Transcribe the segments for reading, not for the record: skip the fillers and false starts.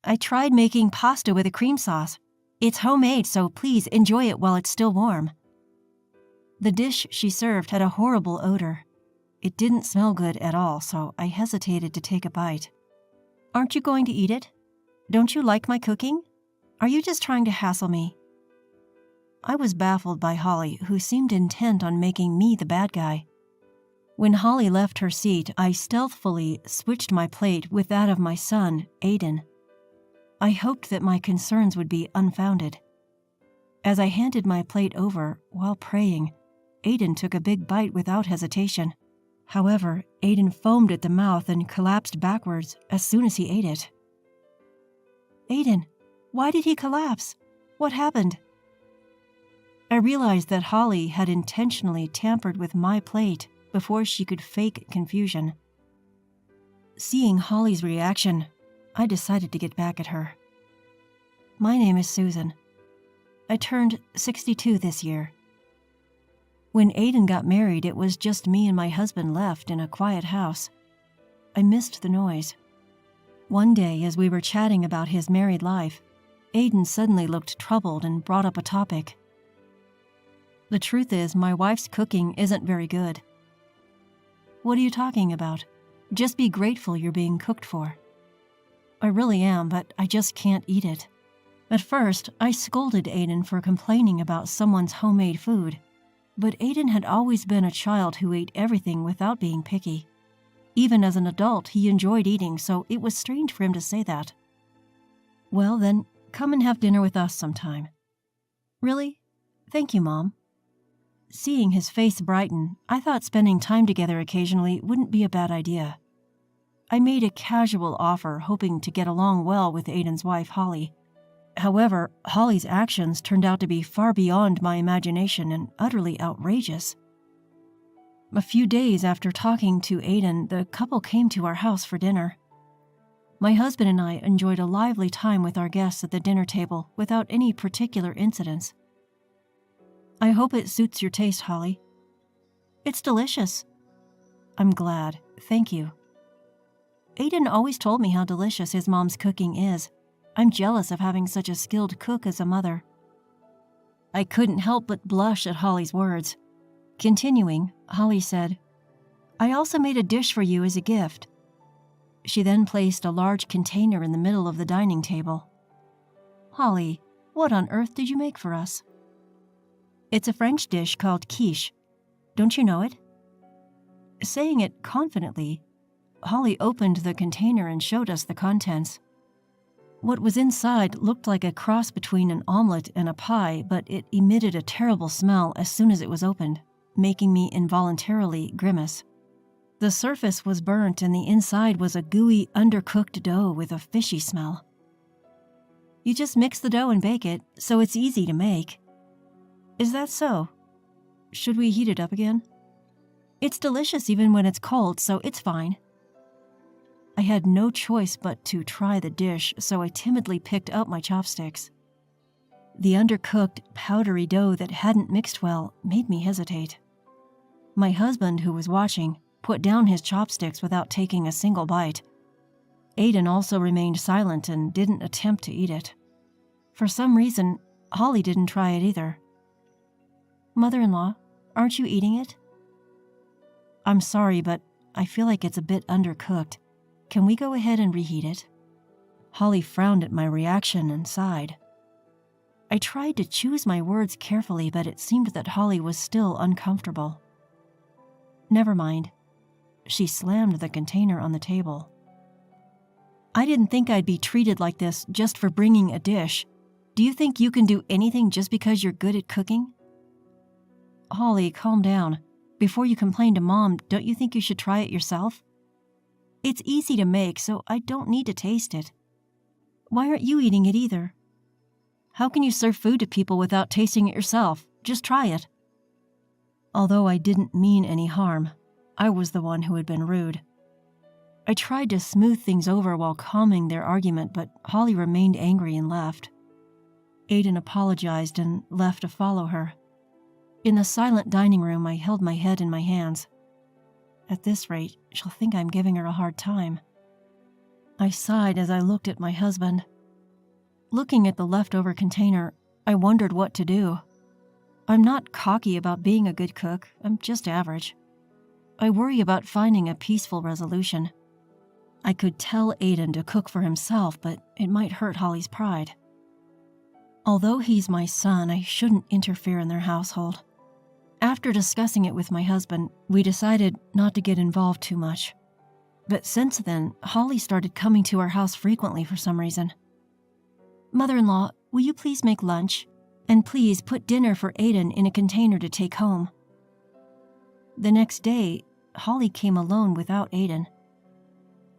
I tried making pasta with a cream sauce. It's homemade, so please enjoy it while it's still warm." The dish she served had a horrible odor. It didn't smell good at all, so I hesitated to take a bite. "Aren't you going to eat it? Don't you like my cooking? Are you just trying to hassle me?" I was baffled by Holly, who seemed intent on making me the bad guy. When Holly left her seat, I stealthily switched my plate with that of my son, Aiden. I hoped that my concerns would be unfounded. As I handed my plate over, while praying, Aiden took a big bite without hesitation. However, Aiden foamed at the mouth and collapsed backwards as soon as he ate it. "Aiden, why did he collapse? What happened?" I realized that Holly had intentionally tampered with my plate before she could fake confusion. Seeing Holly's reaction, I decided to get back at her. "My name is Susan. I turned 62 this year. When Aiden got married, it was just me and my husband left in a quiet house. I missed the noise. One day, as we were chatting about his married life, Aiden suddenly looked troubled and brought up a topic. The truth is, my wife's cooking isn't very good." "What are you talking about? Just be grateful you're being cooked for." "I really am, but I just can't eat it." At first, I scolded Aiden for complaining about someone's homemade food, but Aiden had always been a child who ate everything without being picky. Even as an adult, he enjoyed eating, so it was strange for him to say that. "Well, then, come and have dinner with us sometime." "Really? Thank you, Mom." Seeing his face brighten, I thought spending time together occasionally wouldn't be a bad idea. I made a casual offer, hoping to get along well with Aiden's wife, Holly. However, Holly's actions turned out to be far beyond my imagination and utterly outrageous. A few days after talking to Aiden, the couple came to our house for dinner. My husband and I enjoyed a lively time with our guests at the dinner table without any particular incidents. "I hope it suits your taste, Holly." "It's delicious." "I'm glad. Thank you." Aiden always told me how delicious his mom's cooking is. I'm jealous of having such a skilled cook as a mother. I couldn't help but blush at Holly's words. Continuing, Holly said, "I also made a dish for you as a gift." She then placed a large container in the middle of the dining table. "Holly, what on earth did you make for us?" "It's a French dish called quiche. Don't you know it?" Saying it confidently, Holly opened the container and showed us the contents. What was inside looked like a cross between an omelet and a pie, but it emitted a terrible smell as soon as it was opened, making me involuntarily grimace. The surface was burnt and the inside was a gooey, undercooked dough with a fishy smell. "You just mix the dough and bake it, so it's easy to make." "Is that so? Should we heat it up again?" "It's delicious even when it's cold, so it's fine." I had no choice but to try the dish, so I timidly picked up my chopsticks. The undercooked, powdery dough that hadn't mixed well made me hesitate. My husband, who was watching, put down his chopsticks without taking a single bite. Aiden also remained silent and didn't attempt to eat it. For some reason, Holly didn't try it either. "Mother-in-law, aren't you eating it?" "I'm sorry, but I feel like it's a bit undercooked. Can we go ahead and reheat it?" Holly frowned at my reaction and sighed. I tried to choose my words carefully, but it seemed that Holly was still uncomfortable. "Never mind." She slammed the container on the table. "I didn't think I'd be treated like this just for bringing a dish. Do you think you can do anything just because you're good at cooking?" "Holly, calm down. Before you complain to Mom, don't you think you should try it yourself? It's easy to make, so I don't need to taste it. Why aren't you eating it either? How can you serve food to people without tasting it yourself? Just try it." Although I didn't mean any harm, I was the one who had been rude. I tried to smooth things over while calming their argument, but Holly remained angry and left. Aiden apologized and left to follow her. In the silent dining room, I held my head in my hands. At this rate, she'll think I'm giving her a hard time. I sighed as I looked at my husband. Looking at the leftover container, I wondered what to do. I'm not cocky about being a good cook, I'm just average. I worry about finding a peaceful resolution. I could tell Aiden to cook for himself, but it might hurt Holly's pride. Although he's my son, I shouldn't interfere in their household. After discussing it with my husband, we decided not to get involved too much. But since then, Holly started coming to our house frequently for some reason. "Mother-in-law, will you please make lunch? And please put dinner for Aiden in a container to take home." The next day, Holly came alone without Aiden.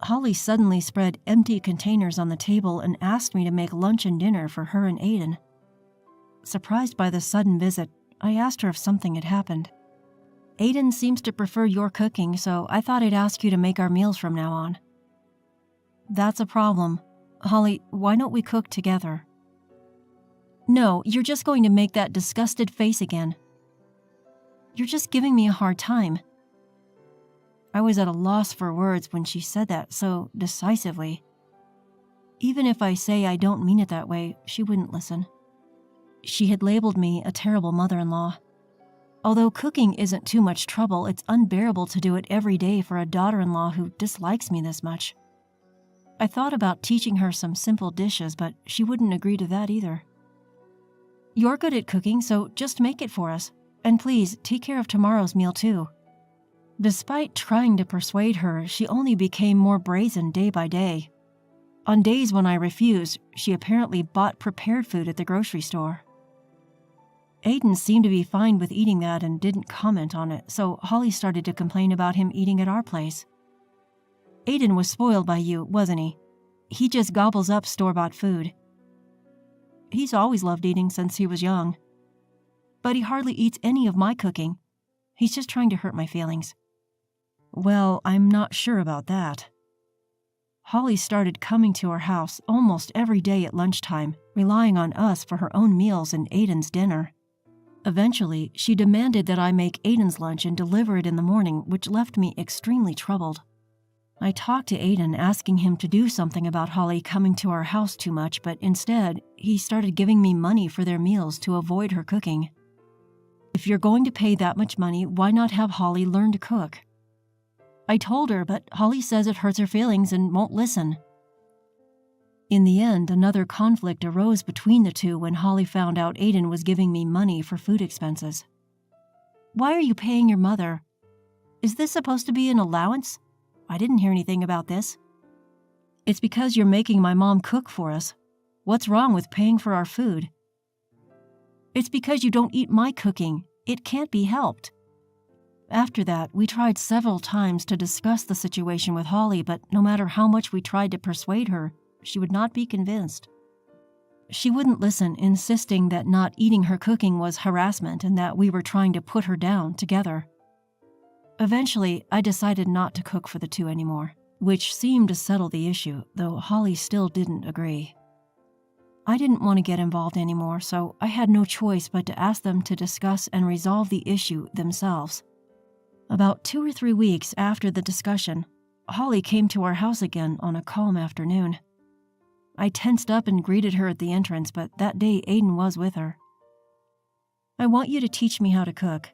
Holly suddenly spread empty containers on the table and asked me to make lunch and dinner for her and Aiden. Surprised by the sudden visit, I asked her if something had happened. "Aiden seems to prefer your cooking, so I thought I'd ask you to make our meals from now on." "That's a problem. Holly, why don't we cook together?" "No, you're just going to make that disgusted face again. You're just giving me a hard time." I was at a loss for words when she said that so decisively. Even if I say I don't mean it that way, she wouldn't listen. She had labeled me a terrible mother-in-law. Although cooking isn't too much trouble, it's unbearable to do it every day for a daughter-in-law who dislikes me this much. I thought about teaching her some simple dishes, but she wouldn't agree to that either. "You're good at cooking, so just make it for us. And please, take care of tomorrow's meal too." Despite trying to persuade her, she only became more brazen day by day. On days when I refused, she apparently bought prepared food at the grocery store. Aiden seemed to be fine with eating that and didn't comment on it, so Holly started to complain about him eating at our place. "Aiden was spoiled by you, wasn't he? He just gobbles up store-bought food." "He's always loved eating since he was young. But he hardly eats any of my cooking. He's just trying to hurt my feelings." "Well, I'm not sure about that." Holly started coming to our house almost every day at lunchtime, relying on us for her own meals and Aiden's dinner. Eventually, she demanded that I make Aiden's lunch and deliver it in the morning, which left me extremely troubled. I talked to Aiden, asking him to do something about Holly coming to our house too much, but instead, he started giving me money for their meals to avoid her cooking. "If you're going to pay that much money, why not have Holly learn to cook?" I told her, but Holly says it hurts her feelings and won't listen. In the end, another conflict arose between the two when Holly found out Aiden was giving me money for food expenses. "Why are you paying your mother? Is this supposed to be an allowance? I didn't hear anything about this." "It's because you're making my mom cook for us. What's wrong with paying for our food?" "It's because you don't eat my cooking. It can't be helped." After that, we tried several times to discuss the situation with Holly, but no matter how much we tried to persuade her, she would not be convinced. She wouldn't listen, insisting that not eating her cooking was harassment and that we were trying to put her down together. Eventually, I decided not to cook for the two anymore, which seemed to settle the issue, though Holly still didn't agree. I didn't want to get involved anymore, so I had no choice but to ask them to discuss and resolve the issue themselves. About 2 or 3 weeks after the discussion, Holly came to our house again on a calm afternoon. I tensed up and greeted her at the entrance, but that day Aiden was with her. "I want you to teach me how to cook."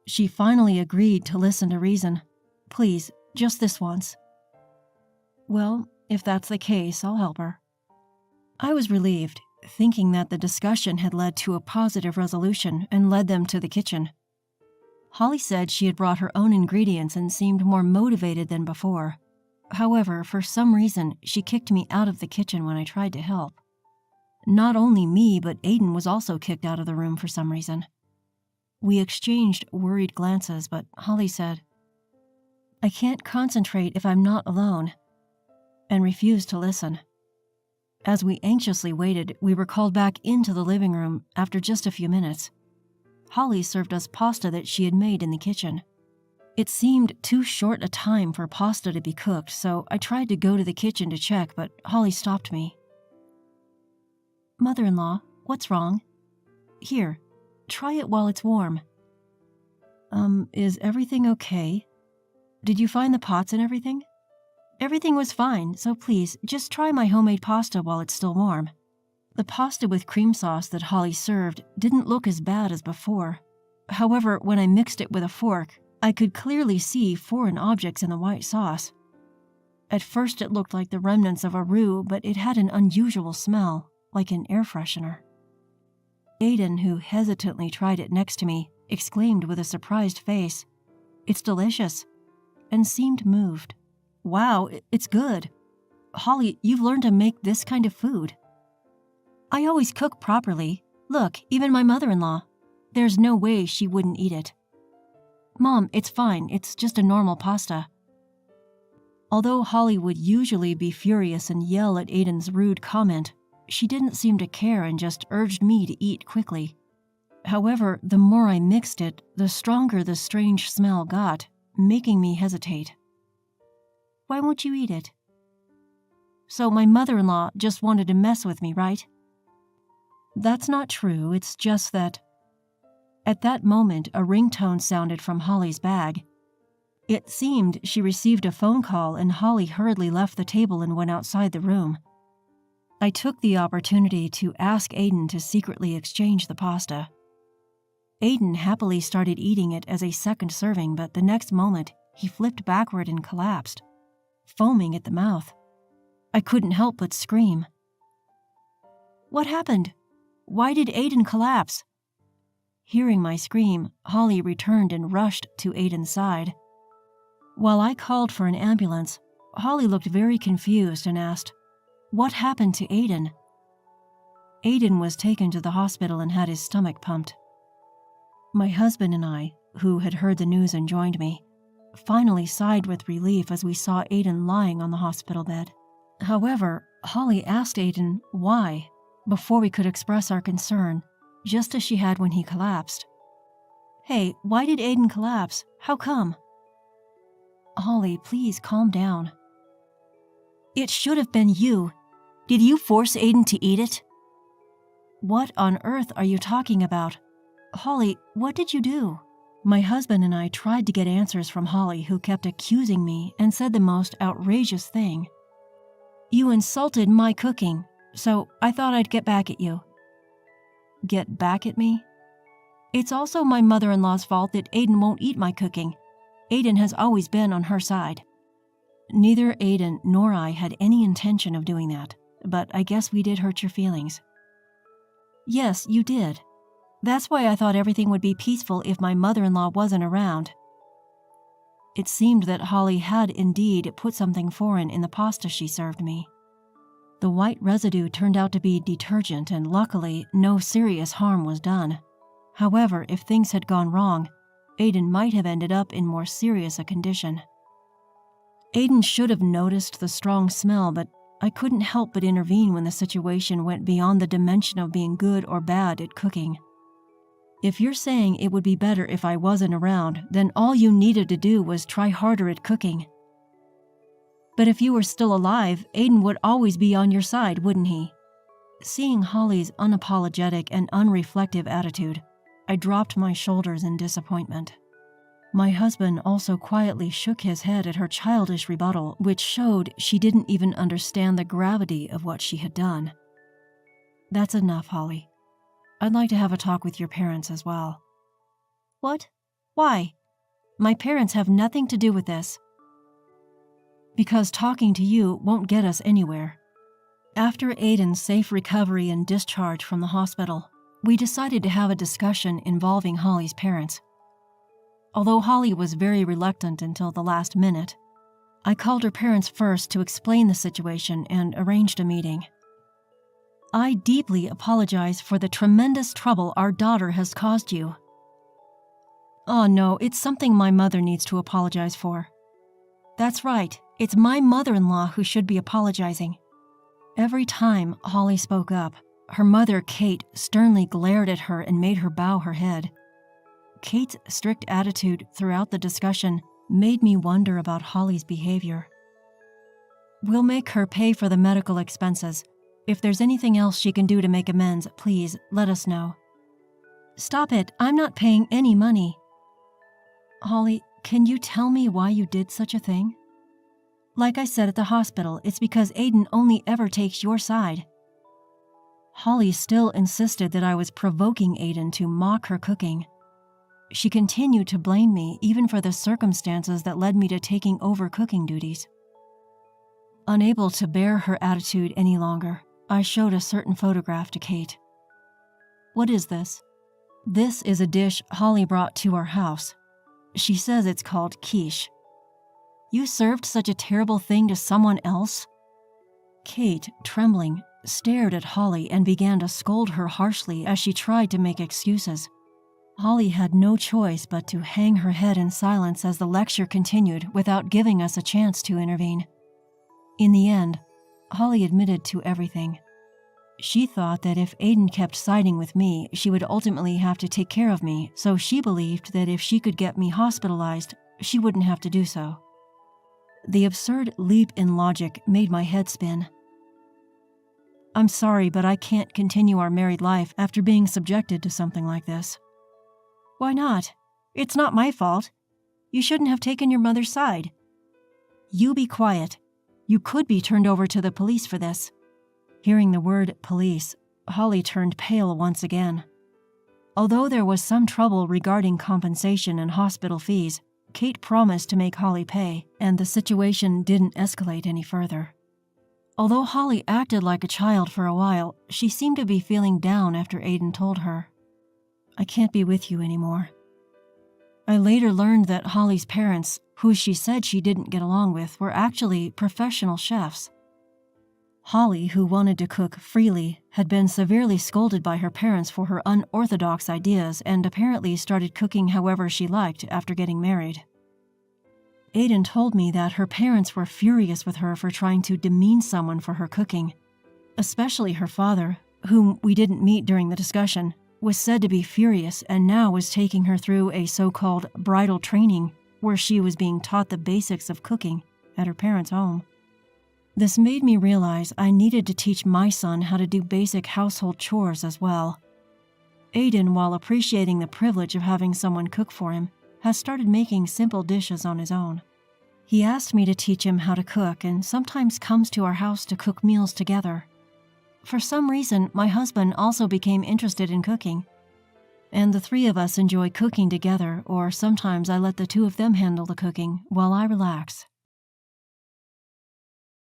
She finally agreed to listen to reason. "Please, just this once." "Well, if that's the case, I'll help her." I was relieved, thinking that the discussion had led to a positive resolution and led them to the kitchen. Holly said she had brought her own ingredients and seemed more motivated than before. However, for some reason, she kicked me out of the kitchen when I tried to help. Not only me, but Aiden was also kicked out of the room for some reason. We exchanged worried glances, but Holly said, "I can't concentrate if I'm not alone," and refused to listen. As we anxiously waited, we were called back into the living room after just a few minutes. Holly served us pasta that she had made in the kitchen. It seemed too short a time for pasta to be cooked, so I tried to go to the kitchen to check, but Holly stopped me. "Mother-in-law, what's wrong? Here, try it while it's warm." Is everything okay? Did you find the pots and everything?" Everything was fine, so please, just try my homemade pasta while it's still warm. The pasta with cream sauce that Holly served didn't look as bad as before. However, when I mixed it with a fork, I could clearly see foreign objects in the white sauce. At first it looked like the remnants of a roux, but it had an unusual smell, like an air freshener. Aiden, who hesitantly tried it next to me, exclaimed with a surprised face, "It's delicious," and seemed moved. "Wow, it's good. Holly, you've learned to make this kind of food." "I always cook properly. Look, even my mother-in-law. There's no way she wouldn't eat it." "Mom, it's fine. It's just a normal pasta." Although Holly would usually be furious and yell at Aiden's rude comment, she didn't seem to care and just urged me to eat quickly. However, the more I mixed it, the stronger the strange smell got, making me hesitate. "Why won't you eat it?" "So my mother-in-law just wanted to mess with me, right?" "That's not true, it's just that..." At that moment, a ringtone sounded from Holly's bag. It seemed she received a phone call and Holly hurriedly left the table and went outside the room. I took the opportunity to ask Aiden to secretly exchange the pasta. Aiden happily started eating it as a second serving, but the next moment, he flipped backward and collapsed, foaming at the mouth. I couldn't help but scream. "What happened? Why did Aiden collapse?" Hearing my scream, Holly returned and rushed to Aiden's side. While I called for an ambulance, Holly looked very confused and asked, "What happened to Aiden?" Aiden was taken to the hospital and had his stomach pumped. My husband and I, who had heard the news and joined me, finally sighed with relief as we saw Aiden lying on the hospital bed. However, Holly asked Aiden why before we could express our concern, just as she had when he collapsed. "Hey, why did Aiden collapse? How come?" "Holly, please calm down." "It should have been you. Did you force Aiden to eat it?" "What on earth are you talking about? Holly, what did you do?" My husband and I tried to get answers from Holly, who kept accusing me and said the most outrageous thing. "You insulted my cooking, so I thought I'd get back at you." "Get back at me?" "It's also my mother-in-law's fault that Aiden won't eat my cooking. Aiden has always been on her side." Neither Aiden nor I had any intention of doing that, but I guess we did hurt your feelings. "Yes, you did. That's why I thought everything would be peaceful if my mother-in-law wasn't around." It seemed that Holly had indeed put something foreign in the pasta she served me. The white residue turned out to be detergent, and luckily, no serious harm was done. However, if things had gone wrong, Aiden might have ended up in more serious a condition. Aiden should have noticed the strong smell, but I couldn't help but intervene when the situation went beyond the dimension of being good or bad at cooking. If you're saying it would be better if I wasn't around, then all you needed to do was try harder at cooking. But if you were still alive, Aiden would always be on your side, wouldn't he? Seeing Holly's unapologetic and unreflective attitude, I dropped my shoulders in disappointment. My husband also quietly shook his head at her childish rebuttal, which showed she didn't even understand the gravity of what she had done. "That's enough, Holly. I'd like to have a talk with your parents as well." "What? Why? My parents have nothing to do with this." "Because talking to you won't get us anywhere." After Aiden's safe recovery and discharge from the hospital, we decided to have a discussion involving Holly's parents. Although Holly was very reluctant until the last minute, I called her parents first to explain the situation and arranged a meeting. "I deeply apologize for the tremendous trouble our daughter has caused you." "Oh no, it's something my mother needs to apologize for." "That's right, it's my mother-in-law who should be apologizing." Every time Holly spoke up, her mother, Kate, sternly glared at her and made her bow her head. Kate's strict attitude throughout the discussion made me wonder about Holly's behavior. "We'll make her pay for the medical expenses. If there's anything else she can do to make amends, please let us know." "Stop it, I'm not paying any money." "Holly, can you tell me why you did such a thing?" Like I said at the hospital, it's because Aiden only ever takes your side. Holly still insisted that I was provoking Aiden to mock her cooking. She continued to blame me even for the circumstances that led me to taking over cooking duties. Unable to bear her attitude any longer, I showed a certain photograph to Kate. "What is this?" "This is a dish Holly brought to our house. She says it's called quiche." "You served such a terrible thing to someone else?" Kate, trembling, stared at Holly and began to scold her harshly as she tried to make excuses. Holly had no choice but to hang her head in silence as the lecture continued without giving us a chance to intervene. In the end, Holly admitted to everything. She thought that if Aiden kept siding with me, she would ultimately have to take care of me, so she believed that if she could get me hospitalized, she wouldn't have to do so. The absurd leap in logic made my head spin. "I'm sorry, but I can't continue our married life after being subjected to something like this." "Why not? It's not my fault. You shouldn't have taken your mother's side." "You be quiet. You could be turned over to the police for this." Hearing the word police, Holly turned pale once again. Although there was some trouble regarding compensation and hospital fees, Kate promised to make Holly pay, and the situation didn't escalate any further. Although Holly acted like a child for a while, she seemed to be feeling down after Aiden told her, "I can't be with you anymore." I later learned that Holly's parents, who she said she didn't get along with, were actually professional chefs. Holly, who wanted to cook freely, had been severely scolded by her parents for her unorthodox ideas and apparently started cooking however she liked after getting married. Aiden told me that her parents were furious with her for trying to demean someone for her cooking, especially her father, whom we didn't meet during the discussion, was said to be furious and now was taking her through a so-called bridal training where she was being taught the basics of cooking at her parents' home. This made me realize I needed to teach my son how to do basic household chores as well. Aiden, while appreciating the privilege of having someone cook for him, has started making simple dishes on his own. He asked me to teach him how to cook and sometimes comes to our house to cook meals together. For some reason, my husband also became interested in cooking, and the three of us enjoy cooking together, or sometimes I let the two of them handle the cooking while I relax.